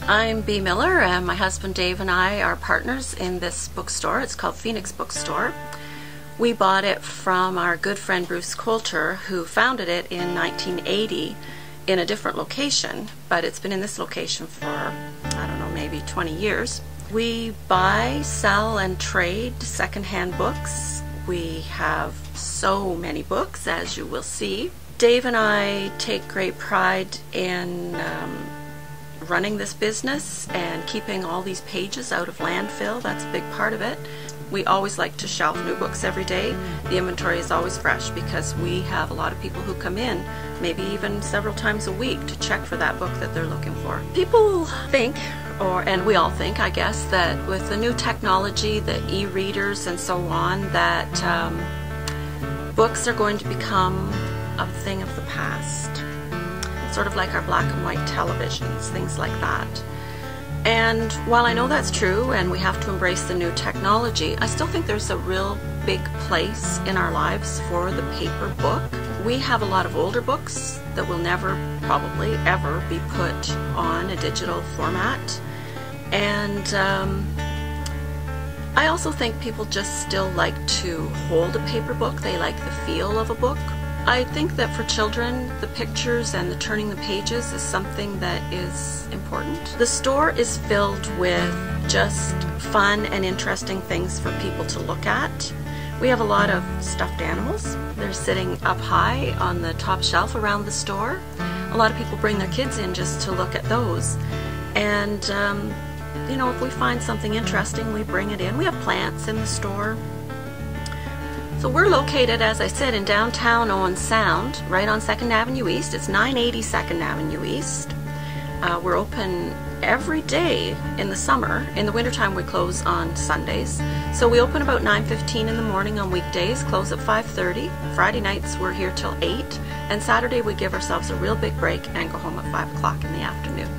I'm Bea Miller, and my husband Dave and I are partners in this bookstore. It's called Phoenix Bookstore. We bought it from our good friend Bruce Coulter, who founded it in 1980 in a different location, but it's been in this location for, I don't know, maybe 20 years. We buy, sell, and trade secondhand books. We have so many books, as you will see. Dave and I take great pride in running this business and keeping all these pages out of landfill. That's a big part of it. We always like to shelf new books every day. The inventory is always fresh because we have a lot of people who come in, maybe even several times a week, to check for that book that they're looking for. People think, and we all think, I guess, that with the new technology, the e-readers and so on, that books are going to become a thing of the past. Sort of like our black and white televisions, things like that. And while I know that's true and we have to embrace the new technology, I still think there's a real big place in our lives for the paper book. We have a lot of older books that will never, probably ever, be put on a digital format. And I also think people just still like to hold a paper book. They like the feel of a book. I think that for children, the pictures and the turning the pages is something that is important. The store is filled with just fun and interesting things for people to look at. We have a lot of stuffed animals. They're sitting up high on the top shelf around the store. A lot of people bring their kids in just to look at those. And, you know, if we find something interesting, we bring it in. We have plants in the store. So we're located, as I said, in downtown Owen Sound, right on 2nd Avenue East. It's 980 2nd Avenue East. We're open every day in the summer. In the wintertime we close on Sundays. So we open about 9:15 in the morning on weekdays, close at 5:30. Friday nights we're here till 8. And Saturday we give ourselves a real big break and go home at 5 o'clock in the afternoon.